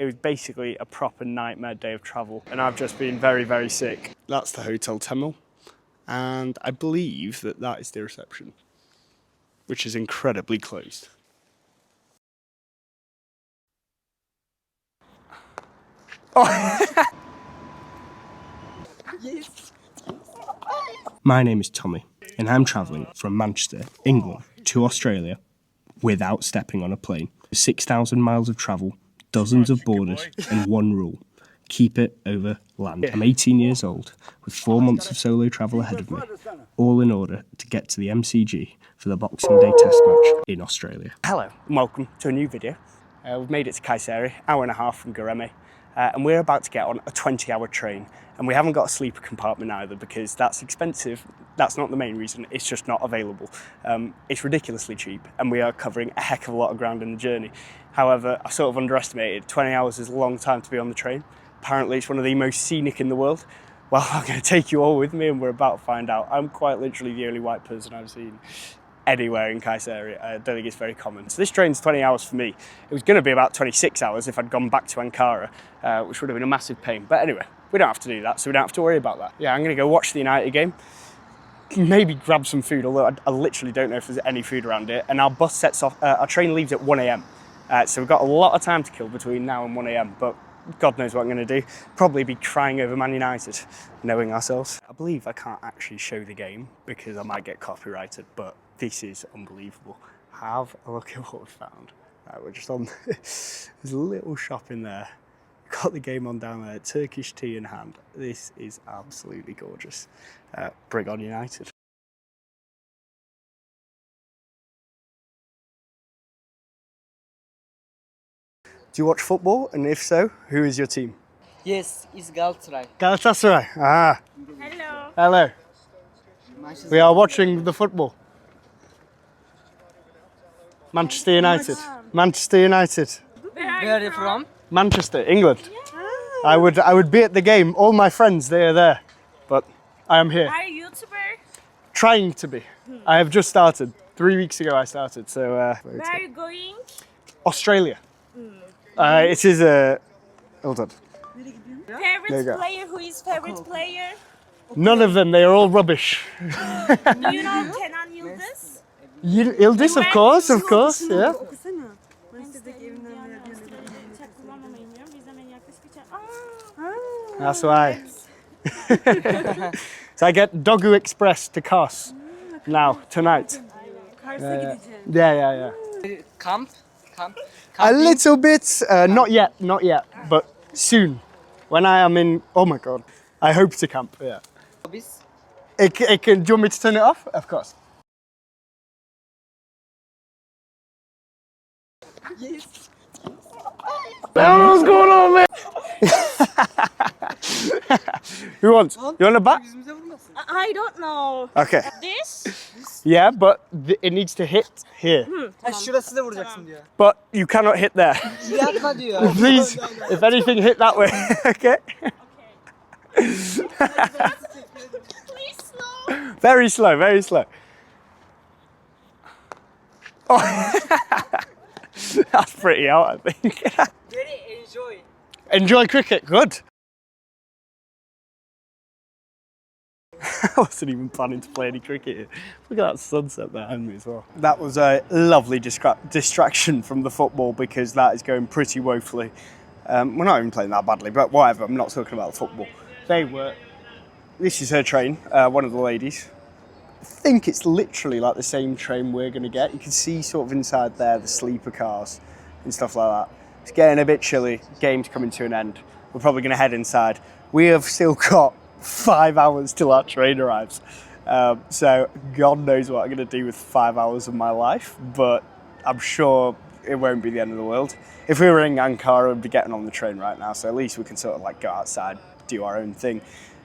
It was basically a proper nightmare day of travel, and I've just been very, very sick. That's the Hotel Temel, and I believe that that is the reception, which is incredibly closed. Oh. Yes. My name is Tommy, and I'm travelling from Manchester, England, to Australia without stepping on a plane. 6,000 miles of travel, dozens of borders, and one rule: keep it over land. I'm 18 years old, with 4 months of solo travel ahead of me, all in order to get to the MCG for the Boxing Day Test match in Australia. Hello, and welcome to a new video. We've made it to Kayseri, hour and a half from Gureme, and we're about to get on a 20-hour train. And we haven't got a sleeper compartment either because that's expensive. That's not the main reason, it's just not available. It's ridiculously cheap, and we are covering a heck of a lot of ground in the journey. However, I sort of underestimated 20 hours is a long time to be on the train. Apparently it's one of the most scenic in the world. Well, I'm going to take you all with me and we're about to find out. I'm quite literally the only white person I've seen anywhere in Kayseri. I don't think it's very common. So this train's 20 hours for me. It was going to be about 26 hours if I'd gone back to Ankara, which would have been a massive pain. But anyway, we don't have to do that, so we don't have to worry about that. Yeah, I'm going to go watch the United game, maybe grab some food, although I literally don't know if there's any food around here. And our bus sets off, our train leaves at 1 a.m. So we've got a lot of time to kill between now and 1 a.m. But God knows what I'm going to do. Probably be crying over Man United, knowing ourselves. I believe I can't actually show the game because I might get copyrighted, but this is unbelievable. Have a look at what we found. We're just on, there's a little shop in there. Got the game on down there, Turkish tea in hand. This is absolutely gorgeous. Bring on United. Do you watch football? And if so, who is your team? Yes, it's Galatasaray. Galatasaray. Ah. Hello. Hello. We are watching the football. Manchester United. Manchester United. Where Where are you from? Manchester, England. I would be at the game. All my friends, they are there, but I am here. Are you a YouTuber? Trying to be. I have just started. 3 weeks ago I started. So. Where are you going? Australia. It is a. Hold on. Favorite player? Who is favorite player? None of them. They are all rubbish. Do you know Kenan Yıldız? Yıldız, of course, yeah. That's why. So I get Dogu Express to Kars now, tonight. Yeah. Camp? A little bit, not yet, but soon. When I am in, oh my God, I hope to camp, yeah. Hobbies? Do you want me to turn it off? Of course. Yes. What's going on, man? Who wants? You want a bat? I don't know. Okay. This? Yeah, but it needs to hit here. Şurası da vuracaksın diyor. But you cannot hit there. Yapma diyor. Please, if anything, hit that way. Okay? Please slow. Very slow, very slow. Oh. That's pretty out, I think. Very enjoy. Enjoy cricket, good. I wasn't even planning to play any cricket here. Look at that sunset behind me as well. That was a lovely distraction from the football because that is going pretty woefully. We're not even playing that badly, but whatever, I'm not talking about football. This is her train, one of the ladies. I think it's literally like the same train we're going to get. You can see sort of inside there the sleeper cars and stuff like that. It's getting a bit chilly, game's coming to an end. We're probably going to head inside. We have still got 5 hours till our train arrives. So God knows what I'm going to do with 5 hours of my life, but I'm sure it won't be the end of the world. If we were in Ankara, we'd be getting on the train right now, so at least we can sort of like go outside, do our own thing.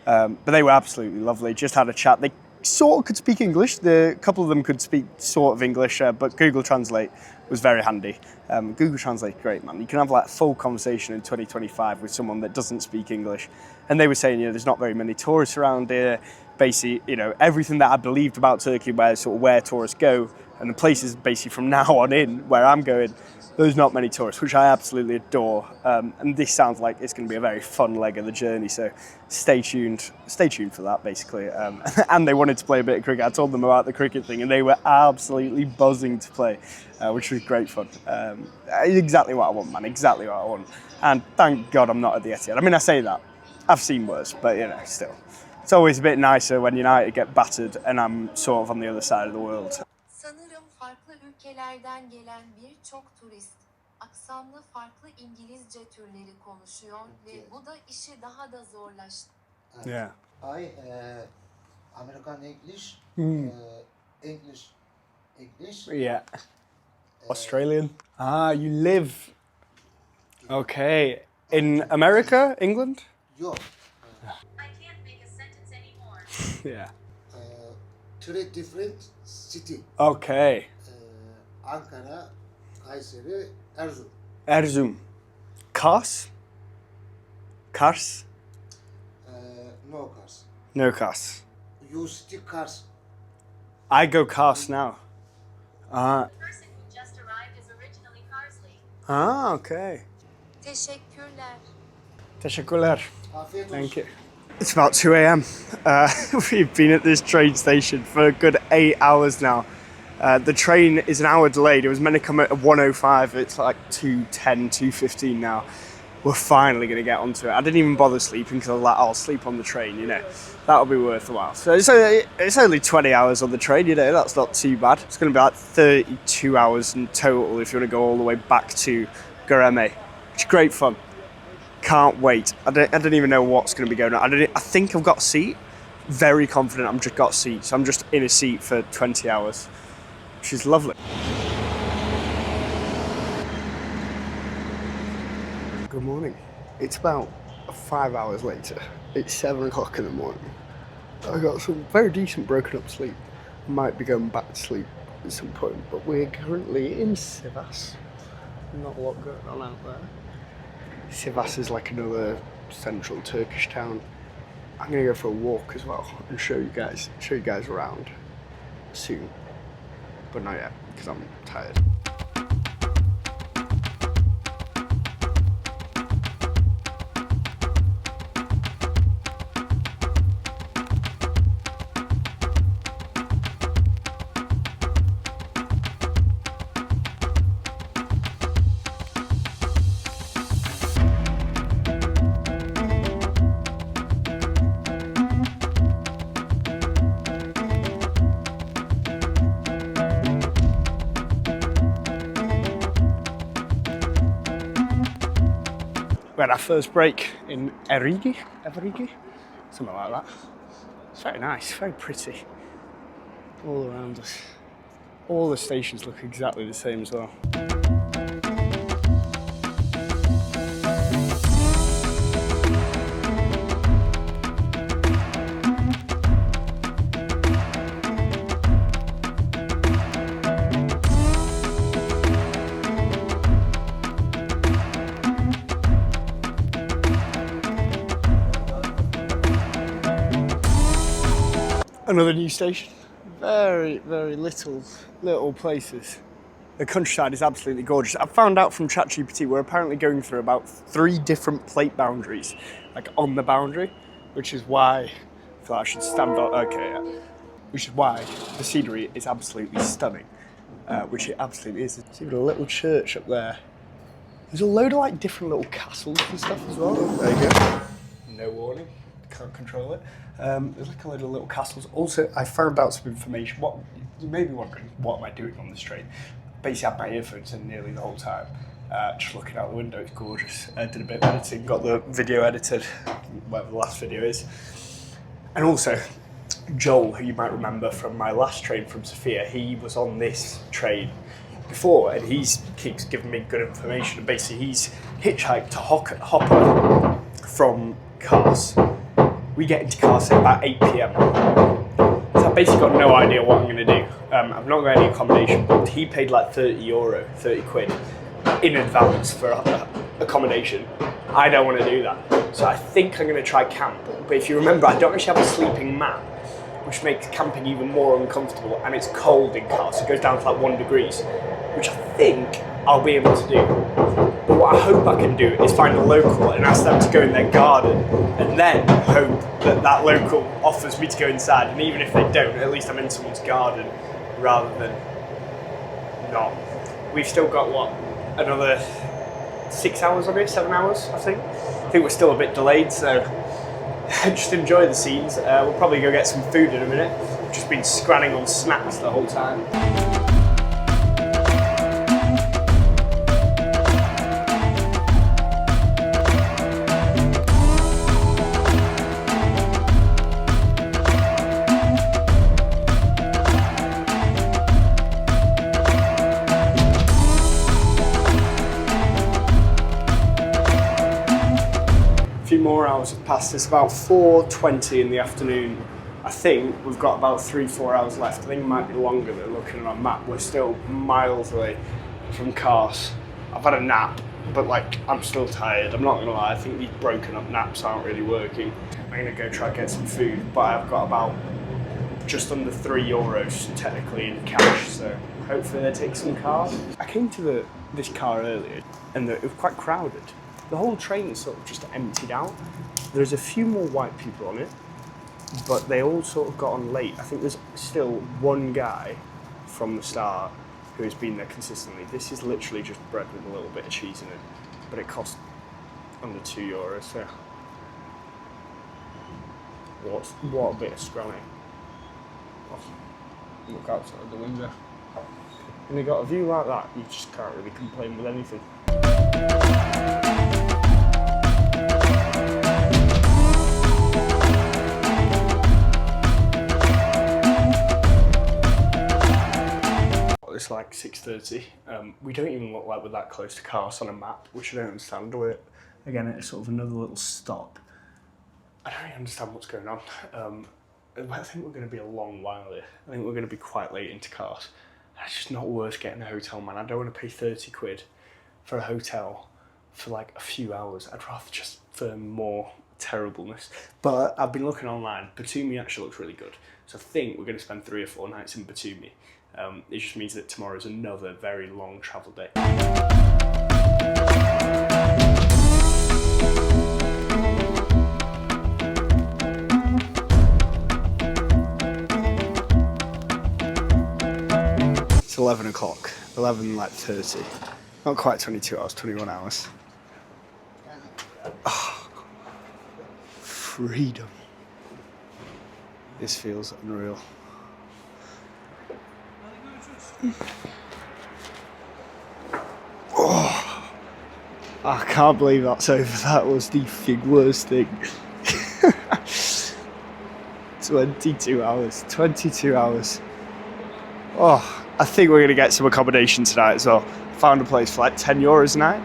But they were absolutely lovely, just had a chat. They sort of could speak English. A couple of them could speak sort of English, but Google Translate was very handy. Google Translate, great, man. You can have like a full conversation in 2025 with someone that doesn't speak English. And they were saying, there's not very many tourists around here. basically, you know, everything that I believed about Turkey, where tourists go, and the places basically from now on in where I'm going, there's not many tourists, which I absolutely adore. And this sounds like it's going to be a very fun leg of the journey. So stay tuned for that, basically. And they wanted to play a bit of cricket. I told them about the cricket thing, and they were absolutely buzzing to play, which was great fun. Exactly what I want, man. Exactly what I want. And thank God I'm not at the Etihad. I mean, I say that. I've seen worse, but you know, still. It's always a bit nicer when United get battered and I'm sort of on the other side of the world. Sanırım farklı ülkelerden gelen birçok turist aksanlı farklı İngilizce türleri konuşuyor ve bu da işi daha da zorlaştırıyor. Yeah. American English, English. Yeah. Australian. Ah, you live. Okay. In America, England? Yok. I can't make a sentence anymore. Yeah. Three different city. Okay. Ankara, Kayseri, Erzurum. Erzurum. Kars? Kars? No cars. No Kars. You city cars. I go Kars now. Ah. The person who just arrived is originally Carsley. Ah, okay. Teşekkürler. Teşekkürler. Afiyet olsun. Thank you. It's about 2 a.m. We've been at this train station for a good 8 hours now. The train is an hour delayed. It was meant to come at 1:05. It's like 2:10, 2:15 now. We're finally going to get onto it. I didn't even bother sleeping because I was like, I'll sleep on the train, you know. That'll be worth a while. So it's only 20 hours on the train, you know, that's not too bad. It's going to be like 32 hours in total if you want to go all the way back to Göreme. It's great fun. Can't wait. I don't even know what's going to be going on. I think I've got a seat. Very confident I'm just got a seat. So I'm just in a seat for 20 hours, which is lovely. Good morning. It's about 5 hours later. It's 7 o'clock in the morning. I got some very decent broken up sleep. I might be going back to sleep at some point, but we're currently in Sivas. Not a lot going on out there. Sivas is like another central Turkish town. I'm gonna go for a walk as well and show you guys around soon, but not yet because I'm tired. We had our first break in Erigi, something like that. It's very nice, very pretty, all around us. All the stations look exactly the same as well. Another new station. Very, very little places. The countryside is absolutely gorgeous. I found out from ChatGPT we're apparently going through about 3 different plate boundaries, like on the boundary, which is why I feel like I should stand on. Okay, yeah. Which is why the scenery is absolutely stunning, which it absolutely is. There's even a little church up there. There's a load of like different little castles and stuff as well. There you go. No warning. Can't control it. There's like a load of little castles. Also, I found out some information. What you may be wondering, what am I doing on this train? Basically, I had my earphones in nearly the whole time. Just looking out the window, it's gorgeous. I did a bit of editing, got the video edited, whatever the last video is. And also, Joel, who you might remember from my last train from Sofia, he was on this train before, and he keeps giving me good information. And basically, he's hitchhiked to Hopper from Kars. We get into Kars at about 8 p.m. So I've basically got no idea what I'm going to do. I've not got any accommodation booked. He paid like 30 quid in advance for accommodation. I don't want to do that. So I think I'm going to try camp. But if you remember, I don't actually have a sleeping mat. which makes camping even more uncomfortable, and it's cold in Kars. It goes down to like 1 degrees, which I think I'll be able to do. But what I hope I can do is find a local and ask them to go in their garden, and then hope that that local offers me to go inside. And even if they don't, at least I'm in someone's garden rather than not. We've still got, what, another 6 hours on it, 7 hours, I think. I think we're still a bit delayed, so just enjoy the scenes. We'll probably go get some food in a minute. We've just been scranning on snacks the whole time. A few more hours have passed. It's about 4:20 in the afternoon. I think we've got about 3-4 hours left. I think it might be longer though, looking at our map. We're still miles away from Kars. I've had a nap, but like, I'm still tired. I'm not gonna lie, I think these broken up naps aren't really working. I'm gonna go try and get some food, but I've got about just under €3 technically in cash, so hopefully they take some cars. I came to this car earlier and it was quite crowded. The whole train is sort of just emptied out. There's a few more white people on it, but they all sort of got on late. I think there's still one guy from the start who has been there consistently. This is literally just bread with a little bit of cheese in it, but it costs under €2, so what a bit of scrummy. Look outside the window. When you got a view like that, you just can't really complain with anything. It's like 6:30. We don't even look like we're that close to Kars on a map, which I don't understand. We're again at sort of another little stop. I don't really understand what's going on. I think we're going to be a long while here. I think we're going to be quite late into Kars. It's just not worth getting a hotel, man. I don't want to pay 30 quid for a hotel for like a few hours. I'd rather just firm more terribleness. But I've been looking online. Batumi actually looks really good. So I think we're going to spend 3 or 4 nights in Batumi. It just means that tomorrow's another very long travel day. It's 11 o'clock, 11:30. Not quite 22 hours, 21 hours. Oh, freedom. This feels unreal. Oh, I can't believe that's over. That was the worst thing. 22 hours. 22 hours. Oh, I think we're going to get some accommodation tonight as well. Found a place for like €10 a night.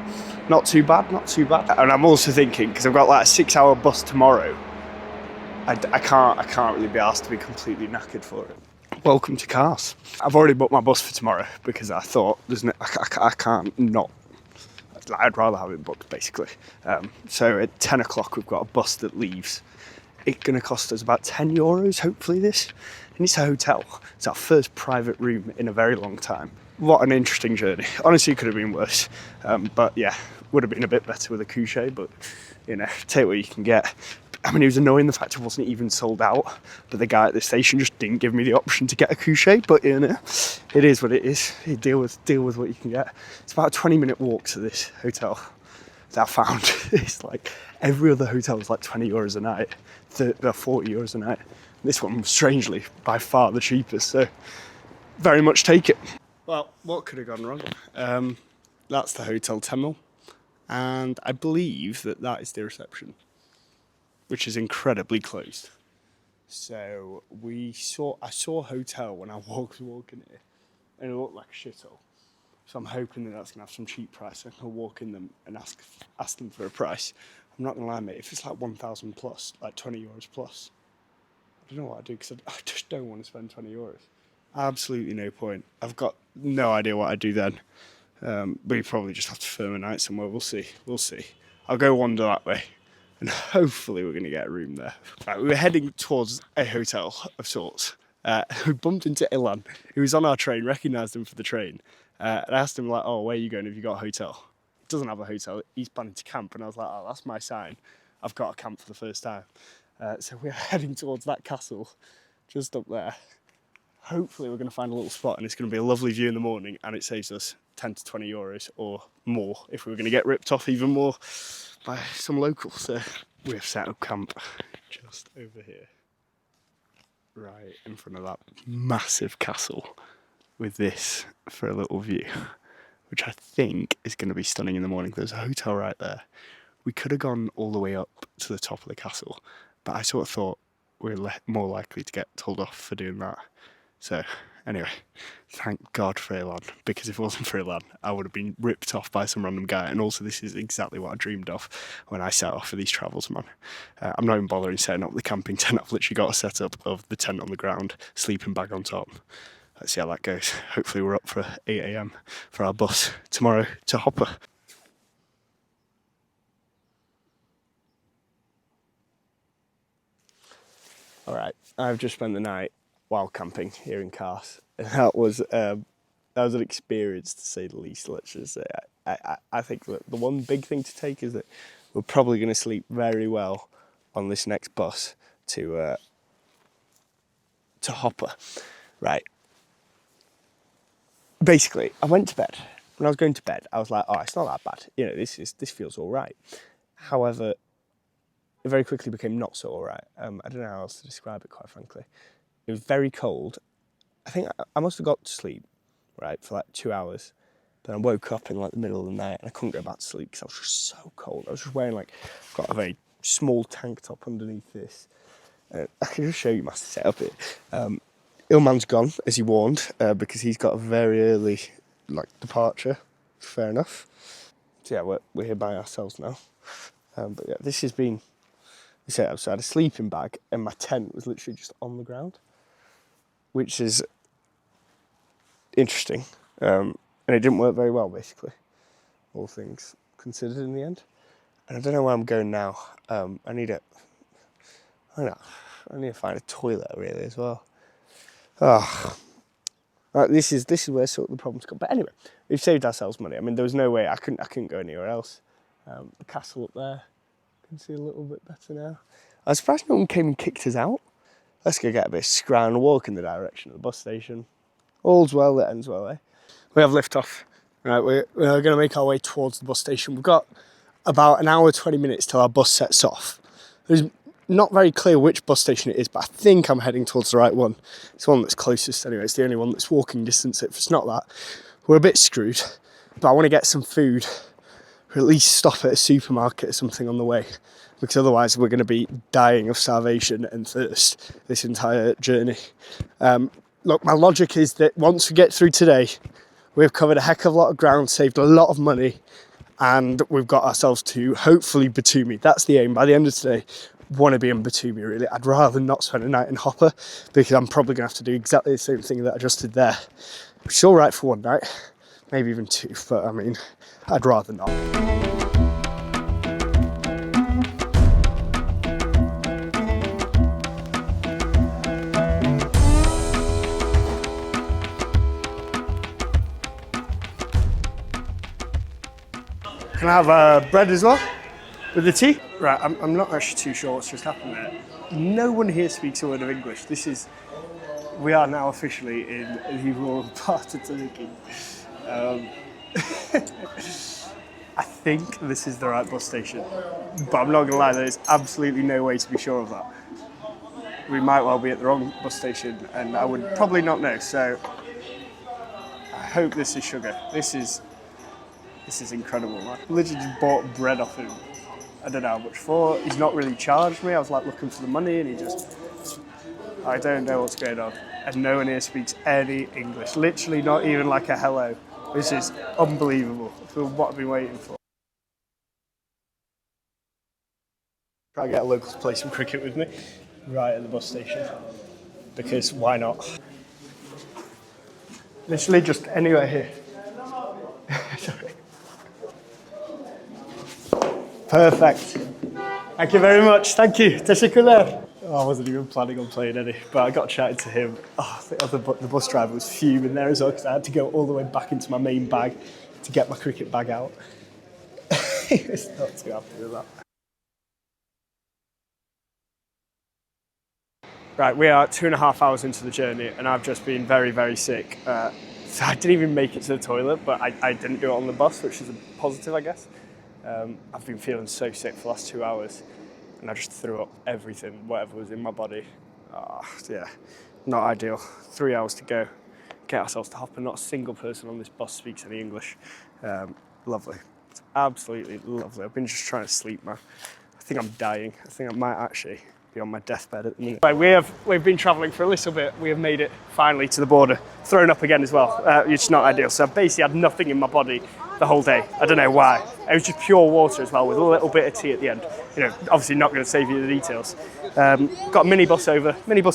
Not too bad, not too bad. And I'm also thinking, because I've got like a 6-hour bus tomorrow, I can't really be asked to be completely knackered for it. Welcome to Kars. I've already booked my bus for tomorrow because I thought I can't not. I'd rather have it booked basically. So at 10 o'clock we've got a bus that leaves. It's going to cost us about €10, hopefully this. And it's a hotel. It's our first private room in a very long time. What an interesting journey. Honestly, it could have been worse. But yeah, would have been a bit better with a couche, but you know, take what you can get. I mean, it was annoying the fact it wasn't even sold out, but the guy at the station just didn't give me the option to get a couche, but you know, it is what it is. You deal with what you can get. It's about a 20-minute walk to this hotel that I found. It's like every other hotel is like €20 a night, €40 a night. This one was strangely by far the cheapest, so very much take it. Well, what could have gone wrong? That's the Hotel Temel, and I believe that is the reception, which is incredibly close. So I saw a hotel when I was walking here, and it looked like a shithole. So I'm hoping that's gonna have some cheap price. I can walk in them and ask them for a price. I'm not gonna lie, mate. If it's like 1,000 plus, like €20 plus, I don't know what I'd do because I just don't want to spend €20. Absolutely no point. I've got no idea what I'd do then. We probably just have to firm a night somewhere. We'll see. I'll go wander that way and hopefully we're going to get a room there. Right, we were heading towards a hotel of sorts. We bumped into Ilan, who was on our train, recognised him for the train. And I asked him, like, oh, where are you going? Have you got a hotel? He doesn't have a hotel. He's planning to camp. And I was like, oh, that's my sign. I've got a camp for the first time. So we're heading towards that castle, just up there. Hopefully we're going to find a little spot and it's going to be a lovely view in the morning, and it saves us 10 to 20 euros or more if we were going to get ripped off even more by some locals. So we've set up camp just over here, right in front of that massive castle, with this for a little view, which I think is going to be stunning in the morning. There's a hotel right there. We could have gone all the way up to the top of the castle, but I sort of thought we're more likely to get told off for doing that. So anyway, thank God for Ilan, because if it wasn't for Ilan, I would have been ripped off by some random guy. And also, this is exactly what I dreamed of when I set off for these travels, man. I'm not even bothering setting up the camping tent. I've literally got a setup of the tent on the ground, sleeping bag on top. Let's see how that goes. Hopefully we're up for 8 AM for our bus tomorrow to Hopper. All right, I've just spent the night while camping here in Kars, and that was an experience to say the least. Let's just say I think that the one big thing to take is that we're probably going to sleep very well on this next bus to Hopper. Right. Basically, I went to bed. When I was going to bed, I was like, "Oh, it's not that bad. You know, this feels all right." However, it very quickly became not so all right. I don't know how else to describe it, quite frankly. It was very cold. I think I must have got to sleep, right, for like 2 hours. Then I woke up in like the middle of the night and I couldn't go back to sleep because I was just so cold. I was just wearing got a very small tank top underneath this. I can just show you my setup here. Ilman's gone, as he warned, because he's got a very early departure. Fair enough. So yeah, we're here by ourselves now. But yeah, this has been the setup. So I had a sleeping bag and my tent was literally just on the ground, which is interesting. And it didn't work very well, basically, all things considered in the end. And I don't know where I'm going now. I need to find a toilet, really, as well. This is where sort of the problems come. But anyway, we've saved ourselves money. I mean, there was no way I couldn't go anywhere else. The castle up there, you can see a little bit better now. I was surprised no one came and kicked us out. Let's go get a bit of scran and walk in the direction of the bus station. All's well that ends well, eh? We have lift off. Right, we're going to make our way towards the bus station. We've got about an hour, 20 minutes till our bus sets off. There's not very clear which bus station it is, but I think I'm heading towards the right one. It's the one that's closest anyway. It's the only one that's walking distance. If it's not that, we're a bit screwed. But I want to get some food, or at least stop at a supermarket or something on the way, because otherwise we're going to be dying of starvation and thirst this entire journey. Look, my logic is that once we get through today, we've covered a heck of a lot of ground, saved a lot of money, and we've got ourselves to, hopefully, Batumi. That's the aim. By the end of today, want to be in Batumi, really. I'd rather not spend a night in Hopper, because I'm probably going to have to do exactly the same thing that I just did there, which is all right for one night, maybe even two, but I mean, I'd rather not. Can I have bread as well with the tea? Right, I'm not actually too sure what's just happened there. No one here speaks a word of English. We are now officially in the rural part of Turkey. I think this is the right bus station, but I'm not gonna lie, there's absolutely no way to be sure of that. We might well be at the wrong bus station and I would probably not know, so I hope this is sugar. This is incredible, man. Literally just bought bread off him. I don't know how much for. He's not really charged me. I was looking for the money and I don't know what's going on. And no one here speaks any English. Literally not even a hello. This is unbelievable for what I've been waiting for. Try to get a local to play some cricket with me right at the bus station, because why not? Literally just anywhere here. Sorry. Perfect. Thank you very much. Thank you. Teşekkürler. Oh, I wasn't even planning on playing any, but I got chatting to him. Oh, the bus driver was fuming there as well because I had to go all the way back into my main bag to get my cricket bag out. He was not too happy with that. Right, we are 2.5 hours into the journey and I've just been very, very sick. So I didn't even make it to the toilet, but I didn't do it on the bus, which is a positive, I guess. I've been feeling so sick for the last 2 hours and I just threw up everything, whatever was in my body. Yeah, not ideal. 3 hours to go. Get ourselves to Hopper. Not a single person on this bus speaks any English. Lovely. It's absolutely lovely. I've been just trying to sleep, man. I think I'm dying. I think I might actually be on my deathbed at the minute. Right, we've been travelling for a little bit. We have made it finally to the border. Thrown up again as well. It's not ideal. So I've basically had nothing in my body the whole day. I don't know why. It was just pure water as well with a little bit of tea at the end. You know, obviously not going to save you the details. Got a minibus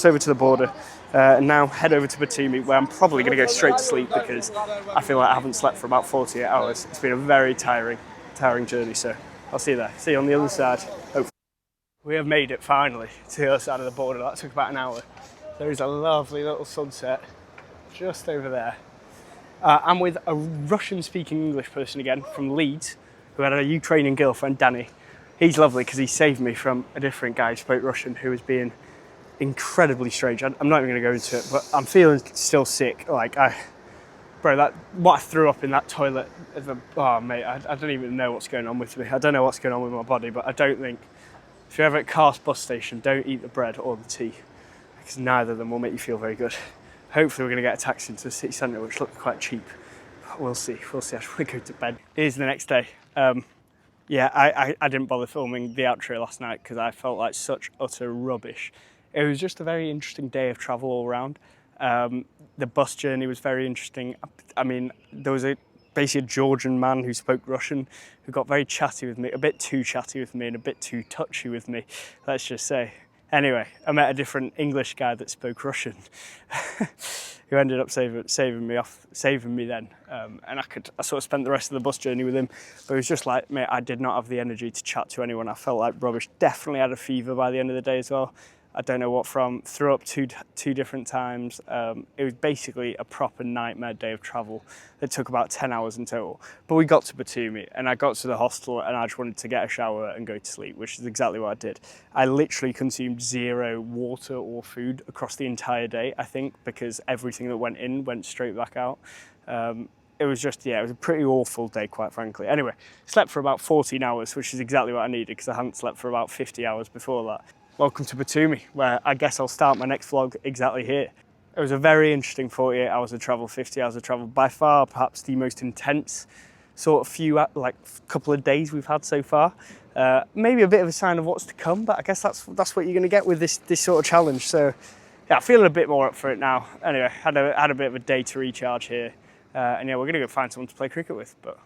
over to the border, and now head over to Batumi, where I'm probably going to go straight to sleep because I feel like I haven't slept for about 48 hours. It's been a very tiring journey. So I'll see you there. See you on the other side. Hopefully. We have made it finally to the other side of the border. That took about an hour. There is a lovely little sunset just over there. I'm with a Russian-speaking English person again from Leeds, who had a Ukrainian girlfriend, Danny. He's lovely because he saved me from a different guy who spoke Russian who was being incredibly strange. I'm not even going to go into it, but I'm feeling still sick. Like, what I threw up in that toilet, oh mate, I don't even know what's going on with me. I don't know what's going on with my body, but I don't think, if you're ever at Cast bus station, don't eat the bread or the tea, because neither of them will make you feel very good. Hopefully we're going to get a taxi into the city centre, which looks quite cheap. But we'll see. I just want to go to bed. It is the next day. Yeah, I didn't bother filming the outro last night because I felt like such utter rubbish. It was just a very interesting day of travel all around. The bus journey was very interesting. I mean, there was basically a Georgian man who spoke Russian who got very chatty with me, a bit too chatty with me and a bit too touchy with me, let's just say. Anyway, I met a different English guy that spoke Russian who ended up saving me then. And I sort of spent the rest of the bus journey with him, but it was just like, mate, I did not have the energy to chat to anyone. I felt like rubbish. Definitely had a fever by the end of the day as well. I don't know what from, threw up two different times. It was basically a proper nightmare day of travel that took about 10 hours in total. But we got to Batumi and I got to the hostel and I just wanted to get a shower and go to sleep, which is exactly what I did. I literally consumed 0 water or food across the entire day, I think, because everything that went in went straight back out. It was just, yeah, it was a pretty awful day, quite frankly. Anyway, slept for about 14 hours, which is exactly what I needed because I hadn't slept for about 50 hours before that. Welcome to Batumi, where I guess I'll start my next vlog exactly here. It was a very interesting 48 hours of travel, 50 hours of travel. By far, perhaps the most intense sort of couple of days we've had so far. Maybe a bit of a sign of what's to come, but I guess that's what you're going to get with this sort of challenge. So, yeah, feeling a bit more up for it now. Anyway, had a bit of a day to recharge here, and yeah, we're going to go find someone to play cricket with. But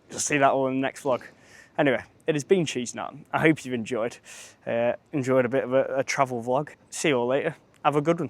you'll see that all in the next vlog. Anyway, it has been Cheese Nut. I hope you've enjoyed a bit of a travel vlog. See you all later. Have a good one.